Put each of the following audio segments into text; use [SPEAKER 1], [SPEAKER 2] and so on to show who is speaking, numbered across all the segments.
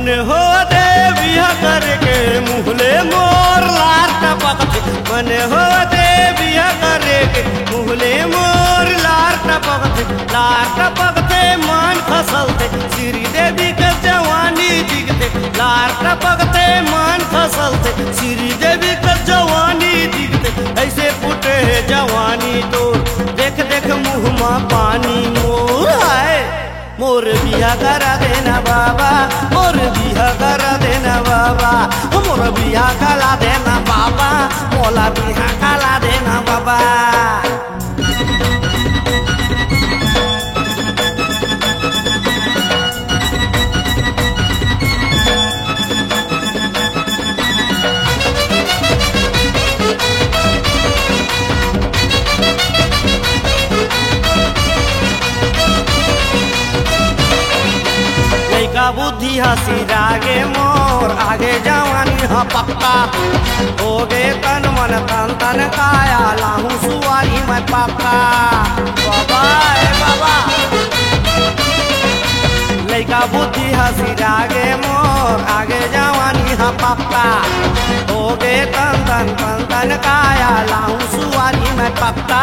[SPEAKER 1] मन हो दे बिहा करके मुहले मोर लार टपकते मन हो दे बिहा करके मुहले मोर लार टपकते मान खसलते श्री देवी के जवानी दिखते लार टपकते मान खसलते श्री देवी के जवानी दिखते ऐसे फूटे जवानी तो देख देख मुँह में पानी मोर है मोर बिहा करा देना बाबा मोर बिहा करा देना बाबा मोर बिहा करा देना बाबा मोला बिहा करा देना बाबा। का बुद्धि हसी रागे मोर आगे जवानी ह पक्का हो गे तन मन तन तन काया लाहू सुवारी मैं पक्का बाबा बाबा लइका बुद्धि हसी रागे मोर आगे जवानी ह पक्का हो गे तन तन तन तन काया लाहू सुवारी मैं पक्का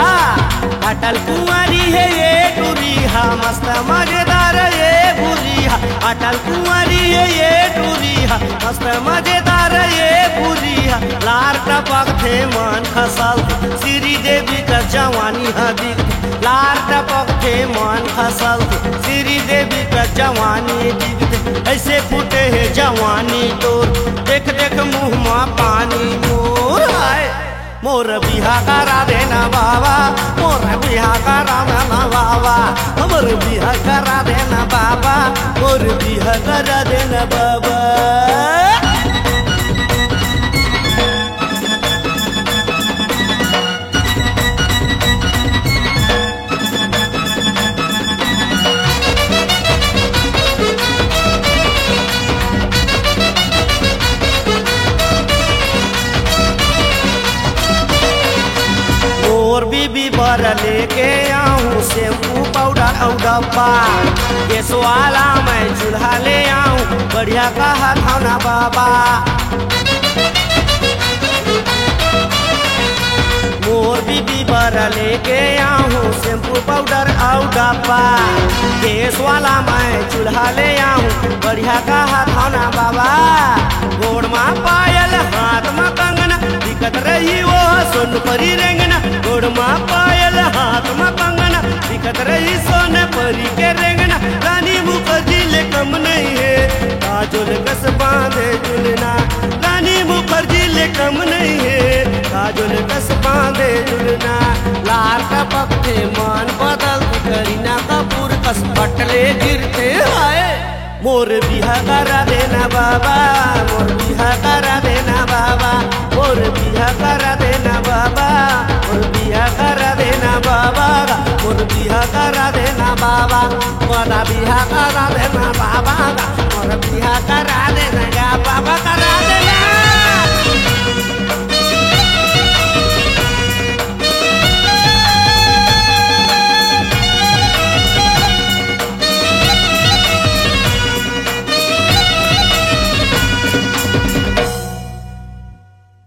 [SPEAKER 1] अटल कुंवारी है ये टूरी हा मस्त मजेदार ये भूरी हा अटल कुंवारी है ये टूरी हा मस्त मजेदार ये भूरी हा लार टपकते मन खसल श्री देवी का जवानी हा दिखते लार टपकते मन खसल श्री देवी का जवानी दिखते ऐसे फूटे है जवानी तो देख देख मुँह में पानी मोर आए मोर बिहा करा देना बाबा मोर बिहा करा देना बाबा मोर बिहा करा देना बाबा मोर बिहा करा देना बाबा। और बीबी बर लेके आऊँ शैम्पू पाउडर और डब्बा गैस वाला मैं चूल्हा ले आऊँ बढ़िया कहा खाना बाबा मोर बीबी बर लेके आऊँ शैम्पू पाउडर और डब्बा गैस वाला मैं चूल्हा ले आऊँ बढ़िया कहा खाना बाबा गोड़ में पायल हाथ में कंगना दिक्कत रही वो सोन परी रेंगना गोड़ में पायल हाथ में कंगना दिक्कत रही सोन परी के रेंगना रानी मुखर्जी ले कम नहीं है काजोल कस बांधे झुलना रानी मुखर्जी ले कम नहीं है काजोल कस बांधे झुलना लार टपकते मन बदल करीना कपूर कस पटले गिरते आए मोर बिहा करा देना बाबा मोर बिहा करा देना बाबा मोर बिहा करा देना बाबा मोर बिहा करा देना बाबा मोर बिहा करा देना बाबा मोरा बिहा करा देना बाबा।